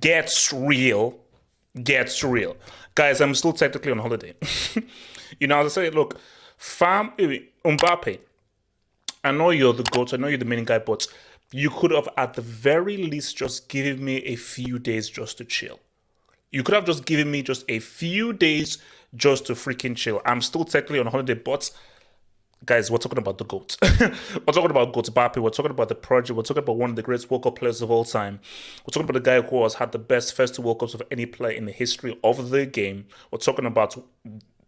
gets real, gets real. Guys, I'm still technically on holiday. As I say, look, Mbappe, I know you're the GOAT, I know you're the main guy, but you could have at the very least just given me a few days just to chill. You could have just given me just a few days just to freaking chill. I'm still technically on holiday, but guys, we're talking about the GOAT. We're talking about GOAT Mbappe. We're talking about the project. We're talking about one of the greatest World Cup players of all time. We're talking about the guy who has had the best first two World Cups of any player in the history of the game. We're talking about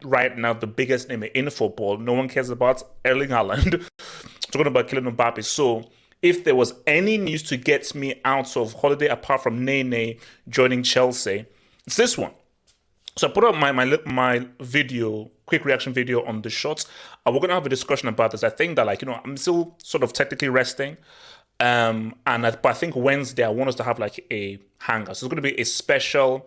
right now the biggest name in football. No one cares about Erling Haaland. We're talking about Kylian Mbappe. So if there was any news to get me out of holiday apart from Nene joining Chelsea, it's this one. So I put up my video, quick reaction video on the shots. We're gonna have a discussion about this. I think that I'm still sort of technically resting, but I think Wednesday I want us to have like a hangout. So it's gonna be a special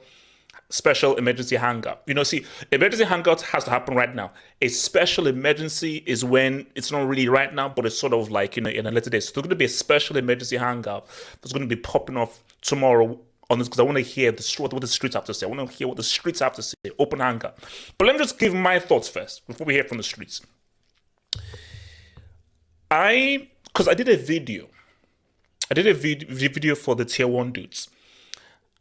emergency hangout. See, emergency hangout has to happen right now. A special emergency is when it's not really right now, but it's sort of like in a later day. So there's gonna be a special emergency hangout that's gonna be popping off tomorrow on this because I want to hear what the streets have to say. I want to hear what the streets have to say. Open anger. But let me just give my thoughts first before we hear from the streets. Because I did a video. I did a video for the tier 1 dudes.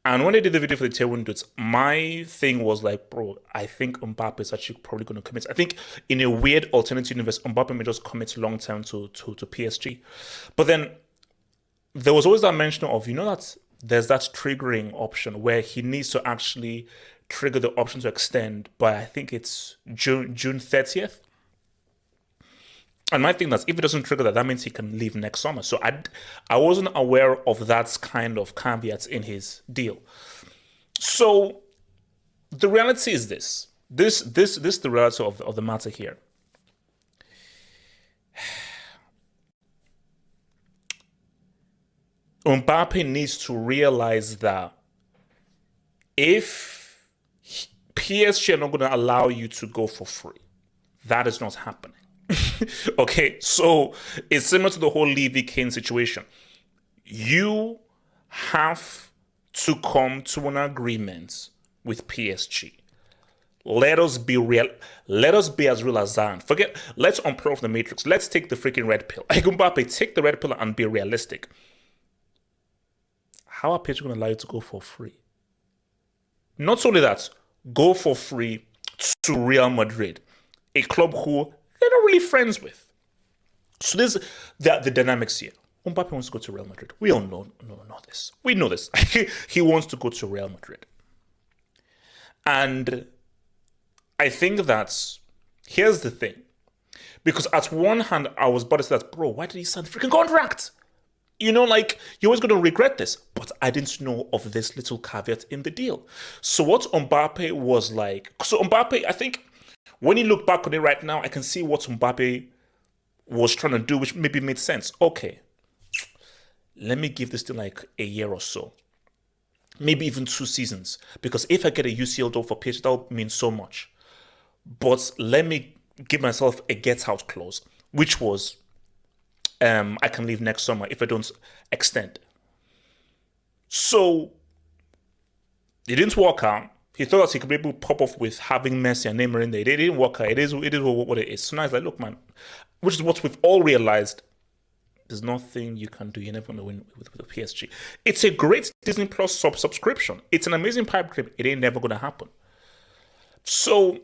And when I did the video for the tier 1 dudes, my thing was like, bro, I think Mbappe is actually probably going to commit. I think in a weird alternate universe, Mbappe may just commit long term to PSG. But then there was always that mention of, that there's that triggering option where he needs to actually trigger the option to extend by, I think it's June 30th. And my thing is, if it doesn't trigger that means he can leave next summer. So I wasn't aware of that kind of caveats in his deal. So the reality is this. This is the reality of the matter here. Mbappe needs to realize that if PSG are not going to allow you to go for free, that is not happening. Okay, so it's similar to the whole Levy Kane situation. You have to come to an agreement with PSG. Let us be real. Let us be as real as that. Let's unplug the matrix. Let's take the freaking red pill. Mbappe, take the red pill and be realistic. How are PSG going to allow you to go for free? Not only that, go for free to Real Madrid, a club who they're not really friends with. So there's the dynamics here. Mbappe wants to go to Real Madrid. We all know this. We know this. He wants to go to Real Madrid. And I think here's the thing. Because at one hand, I was about to say that, bro, why did he sign the freaking contract? You're always going to regret this. But I didn't know of this little caveat in the deal. So what Mbappe was like... So Mbappe, I think, when you look back on it right now, I can see what Mbappe was trying to do, which maybe made sense. Okay, let me give this thing like a year or so. Maybe even 2 seasons. Because if I get a UCL deal for PSG, that would mean so much. But let me give myself a get-out clause, which was... I can leave next summer if I don't extend. So it didn't work out. He thought that he could be able to pop off with having Messi and Neymar in there. It didn't work out. It is what it is. So now it's like, look, man, which is what we've all realized. There's nothing you can do. You're never going to win with the PSG. It's a great Disney Plus subscription. It's an amazing pipe dream. It ain't never going to happen. So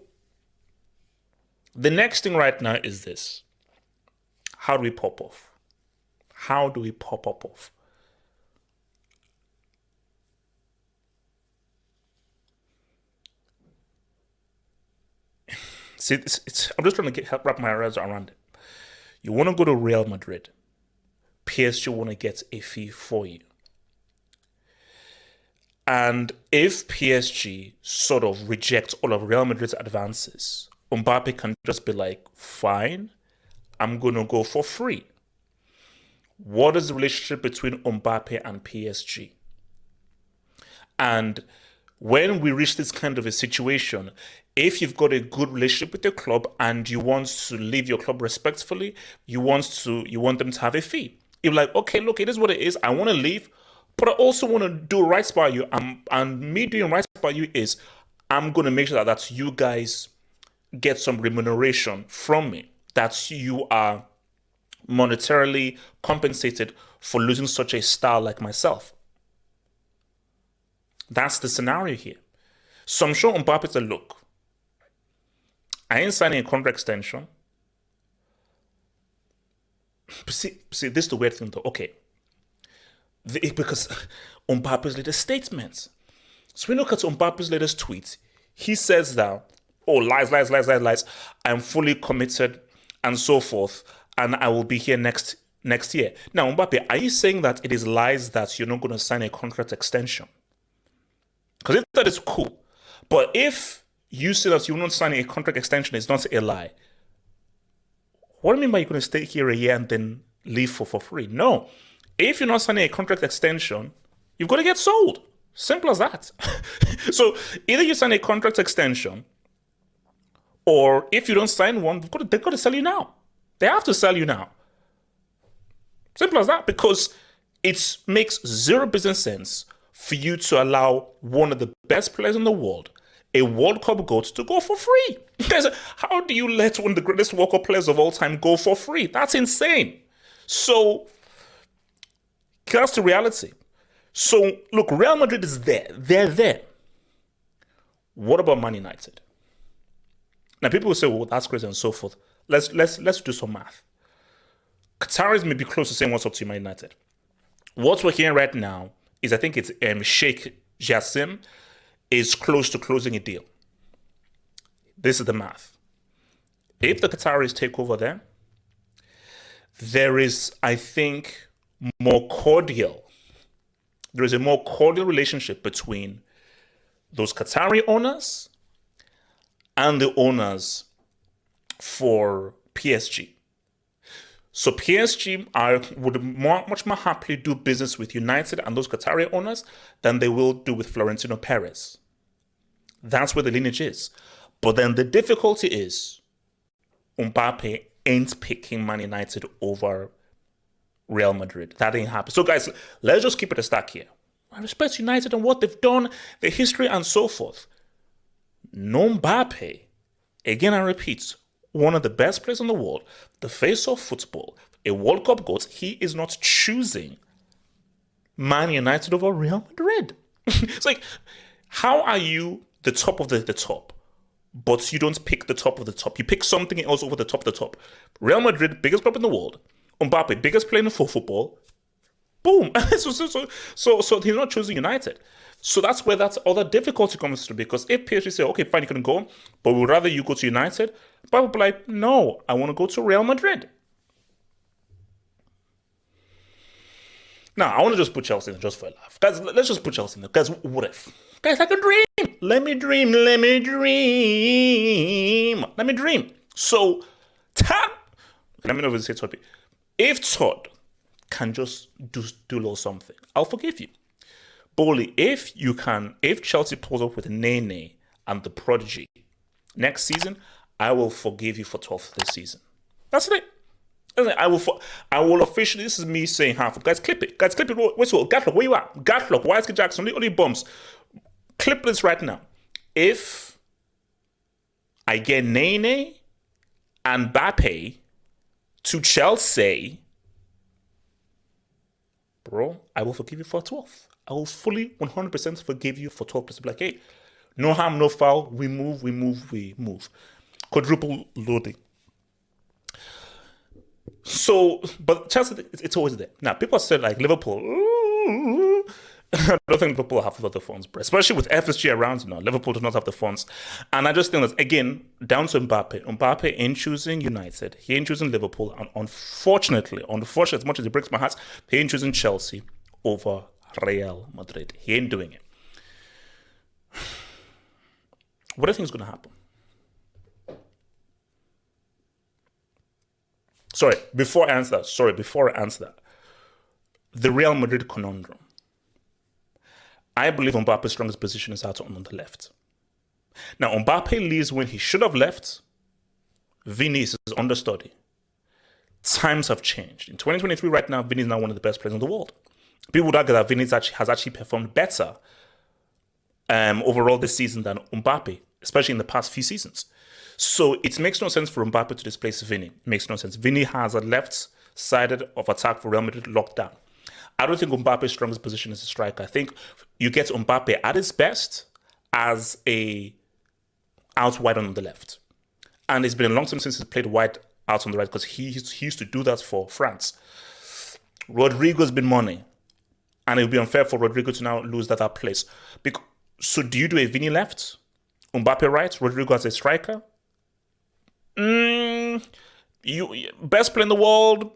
the next thing right now is this. How do we pop off? How do we pop up off? See, I'm just trying to help wrap my head around it. You want to go to Real Madrid. PSG want to get a fee for you. And if PSG sort of rejects all of Real Madrid's advances, Mbappe can just be like, fine, I'm going to go for free. What is the relationship between Mbappe and PSG? And when we reach this kind of a situation, if you've got a good relationship with your club and you want to leave your club respectfully, you want them to have a fee. You're like, okay, look, it is what it is. I want to leave, But I also want to do right by you. And me doing right by you is I'm going to make sure that you guys get some remuneration from me, that you are monetarily compensated for losing such a star like myself. That's the scenario here. So I'm sure Mbappe said, look, I ain't signing a contract extension. But see, this is the weird thing though. Okay. Because Mbappe's latest statements. So we look at Mbappe's latest tweet. He says that, oh, lies. I'm fully committed and so forth. And I will be here next year. Now, Mbappe, are you saying that it is lies that you're not going to sign a contract extension? Because if that is cool. But if you say that you're not signing a contract extension, it's not a lie. What do you mean by you're going to stay here a year and then leave for free? No. If you're not signing a contract extension, you've got to get sold. Simple as that. So either you sign a contract extension, or if you don't sign one, they've got to sell you now. They have to sell you now. Simple as that. Because it makes zero business sense for you to allow one of the best players in the world, a World Cup GOAT, to go for free. How do you let one of the greatest World Cup players of all time go for free? That's insane. So that's the reality. So look, Real Madrid is there. They're there. What about Man United? Now people will say, well, that's crazy and so forth. Let's do some math. Qataris may be close to saying what's up to Man United. What we're hearing right now is, I think it's Sheikh is close to closing a deal. This is the math. If the Qataris take over there is, I think, there is a more cordial relationship between those Qatari owners and the owners for PSG. So PSG would much more happily do business with United and those Qatari owners than they will do with Florentino Perez. That's where the lineage is. But then the difficulty is Mbappe ain't picking Man United over Real Madrid. That ain't happening. So guys, let's just keep it a stack here. I respect United and what they've done, the history and so forth. No Mbappe, again I repeat, one of the best players in the world, the face of football, a World Cup GOAT, he is not choosing Man United over Real Madrid. It's like, how are you the top of the top, but you don't pick the top of the top? You pick something else over the top of the top. Real Madrid, biggest club in the world. Mbappe, biggest player in football. Boom. So he's not choosing United. So that's where that other difficulty comes through. Because if PSG say, okay, fine, you can go, but we'd rather you go to United, Mbappe will be like, no, I want to go to Real Madrid. Now, I want to just put Chelsea in there just for a laugh. Guys, let's just put Chelsea in there. Guys, what if? Guys, I can dream. Let me dream. So, let me know if you say Todd. If Todd can just do a little something, I'll forgive you. Boehly, if Chelsea pulls up with Nene and the prodigy next season, I will forgive you for 12th this season. That's it. I will officially, this is me saying half. Guys, clip it. What's all? Gatlock, where you at? Gatlock, Whiskey Jackson, only bumps. Clip this right now. If I get Nene and Mbappe to Chelsea, bro, I will forgive you for 12th. I will fully 100% forgive you for 12%. Like, hey, no harm, no foul. We move. Quadruple loading. So, but Chelsea, it's always there. Now, people said like Liverpool. Ooh, I don't think Liverpool have a lot of funds, bro. Especially with FSG around now. Liverpool does not have the funds. And I just think that, again, down to Mbappe. Mbappe ain't choosing United. He ain't choosing Liverpool. And unfortunately, as much as it breaks my heart, he ain't choosing Chelsea over Real Madrid. He ain't doing it. What do you think is going to happen? Before I answer that. The Real Madrid conundrum. I believe Mbappe's strongest position is out on the left. Now, Mbappe leaves when he should have left. Vini is his understudy. Times have changed. In 2023, right now, Vini is now one of the best players in the world. People would argue that Vinny has actually performed better overall this season than Mbappe, especially in the past few seasons. So it makes no sense for Mbappe to displace Vinny. It makes no sense. Vinny has a left-sided of attack for Real Madrid locked down. I don't think Mbappe's strongest position is a striker. I think you get Mbappe at his best as a out wide on the left. And it's been a long time since he's played wide out on the right because he used to do that for France. Rodrigo's been money. And it would be unfair for Rodrigo to now lose that place. So do you do a Vinny left? Mbappe right? Rodrigo as a striker? You best player in the world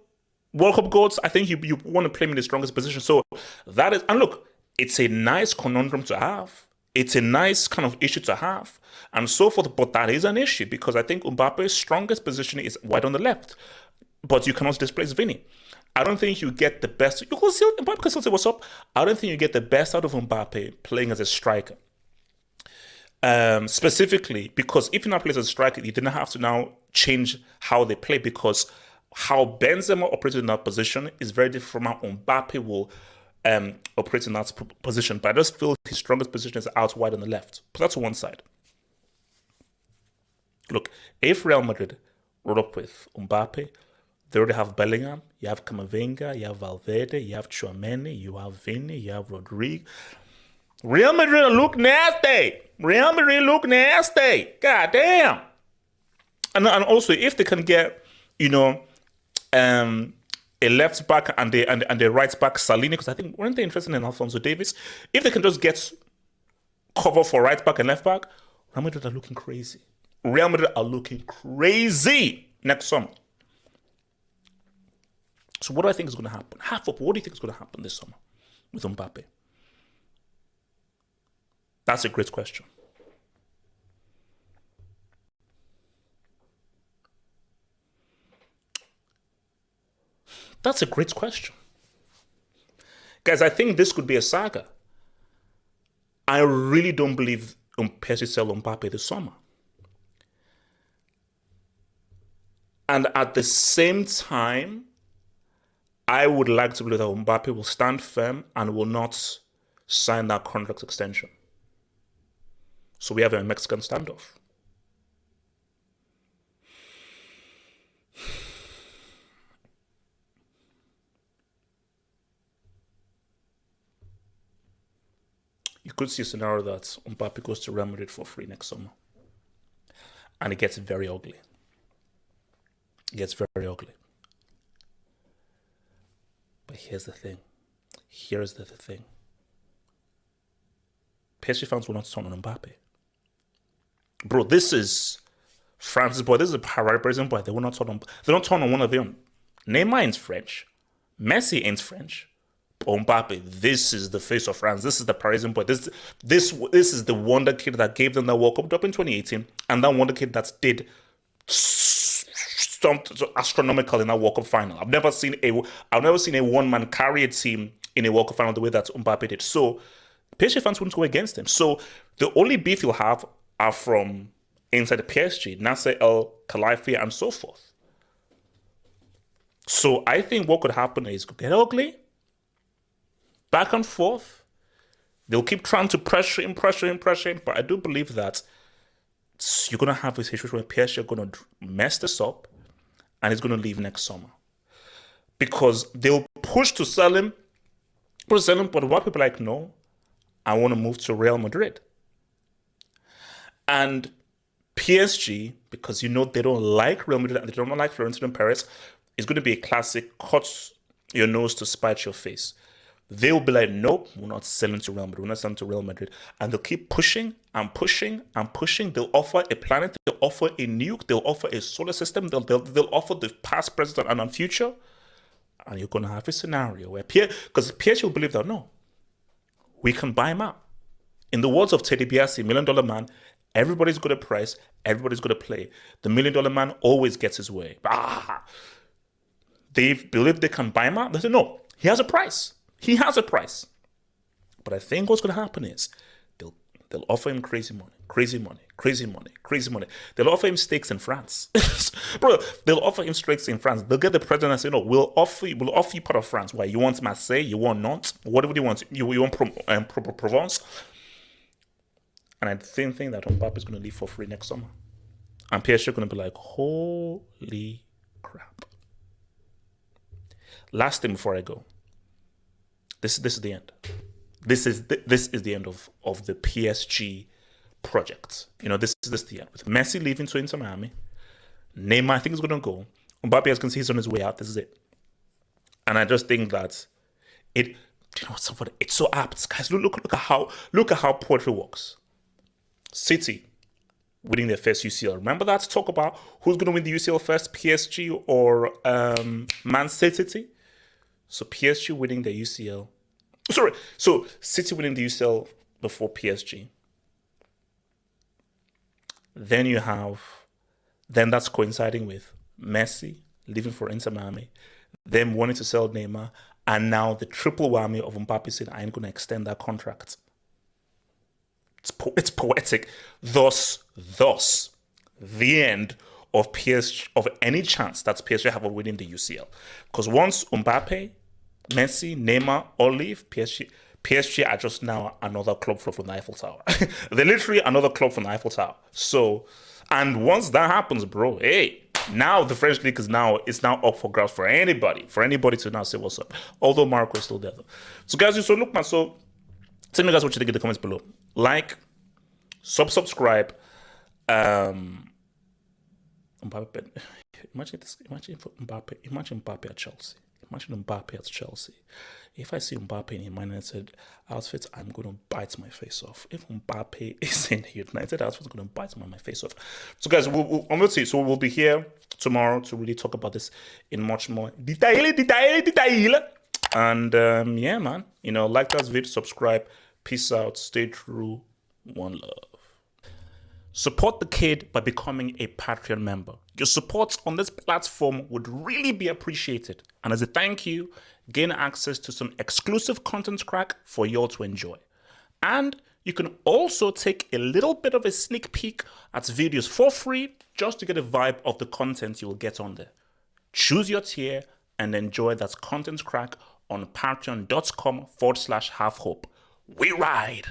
Cup goals, I think you want to play him in the strongest position. So that is, and look, it's a nice conundrum to have. It's a nice kind of issue to have. And so forth, but that is an issue because I think Mbappe's strongest position is wide on the left. But you cannot displace Vinny. I don't think you get the best. You can still, Mbappe can still say what's up. I don't think you get the best out of Mbappe playing as a striker. Specifically, because if you now play as a striker, you didn't have to now change how they play because how Benzema operated in that position is very different from how Mbappe will operate in that position. But I just feel his strongest position is out wide on the left. Put that to one side. Look, if Real Madrid rolled up with Mbappe, they already have Bellingham, you have Camavinga, you have Valverde, you have Tchouameni, you have Vinny, you have Rodrigo. Real Madrid look nasty. Real Madrid look nasty. God damn. And also, if they can get, a left back and the right back Salini, because I think weren't they interested in Alphonso Davies? If they can just get cover for right back and left back, Real Madrid are looking crazy. Real Madrid are looking crazy next summer. So what do I think is going to happen? Half up. What do you think is going to happen this summer with Mbappe? That's a great question. That's a great question. Guys, I think this could be a saga. I really don't believe PSG sell Mbappe this summer. And at the same time, I would like to believe that Mbappe will stand firm and will not sign that contract extension. So we have a Mexican standoff. You could see a scenario that Mbappe goes to Real Madrid for free next summer. And it gets very ugly. It gets very ugly. But here's the thing. Here's the thing. PSG fans will not turn on Mbappe. Bro, this is France's boy. This is a Parisian boy. They will not turn on. They don't turn on one of them. Neymar ain't French. Messi ain't French. Mbappe, this is the face of France. This is the Parisian boy. This is the wonder kid that gave them the World Cup up in 2018, and that wonder kid that did something astronomical in that World Cup final. I've never seen a one-man carry a team in a World Cup final the way that Mbappe did. So PSG fans wouldn't go against him. So the only beef you'll have are from inside the PSG, Nasser El-Khelaifi and so forth. So I think what could happen is get ugly, back and forth. They'll keep trying to pressure him, but I do believe that you're going to have a situation where PSG are going to mess this up and he's going to leave next summer. Because they'll push to sell him, but what people are like, no, I want to move to Real Madrid. And PSG, because they don't like Real Madrid and they don't like Florentino Perez, is going to be a classic cut your nose to spite your face. They'll be like, nope, we're not selling to Real Madrid. We're not selling to Real Madrid. And they'll keep pushing and pushing and pushing. They'll offer a planet. They'll offer a nuke. They'll offer a solar system. They'll offer the past, present, and future. And you're going to have a scenario where because PSG will believe that, no, we can buy him out. In the words of Teddy Biasi, $1 Million Man, everybody's got a price. Everybody's got to play. The $1 Million Man always gets his way. They believe they can buy him out. They say, no, he has a price. He has a price. But I think what's going to happen is They'll offer him crazy money, crazy money, crazy money, crazy money. They'll offer him stakes in France. Bro, they'll offer him stakes in France. They'll get the president and say, no, we'll offer you part of France. Why? You want Marseille? You want Nantes? What do you want? You want Provence? And I think that Mbappe is going to leave for free next summer. And PSG are going to be like, holy crap. Last thing before I go. This is the end. This is the end of the PSG project. This is the end. With Messi leaving to Inter Miami, Neymar I think is going to go. Mbappe, as you can see, he's on his way out. This is it. And I just think that it's so apt, guys. Look at how poetry works. City winning their first UCL. Remember that talk about who's going to win the UCL first, PSG or Man City? So PSG winning the UCL. So City winning the UCL before PSG. Then that's coinciding with Messi leaving for Inter Miami, them wanting to sell Neymar, and now the triple whammy of Mbappe saying, I ain't going to extend that contract. It's poetic. Thus, the end of PSG, of any chance that PSG have of winning the UCL. Because once Mbappe, Messi, Neymar all leave, PSG are just now another club from the Eiffel Tower. They're literally another club from the Eiffel Tower. So, and once that happens, bro, hey, now the French league is now up for grabs for anybody to now say what's up. Although Marco is still there though. So guys, so look man, so tell me guys what you think in the comments below. Like, subscribe. Mbappe, imagine Mbappe at Chelsea. Imagine Mbappe at Chelsea. If I see Mbappe in a Man United outfit, I'm going to bite my face off. If Mbappe is in a United outfit, I'm going to bite my face off. So guys, we'll be here tomorrow to really talk about this in much more detail. And yeah, man, like that video, subscribe. Peace out. Stay true. One love. Support the kid by becoming a Patreon member. Your support on this platform would really be appreciated. And as a thank you, gain access to some exclusive content crack for you all to enjoy. And you can also take a little bit of a sneak peek at videos for free just to get a vibe of the content you will get on there. Choose your tier and enjoy that content crack on patreon.com/halfhope. We ride.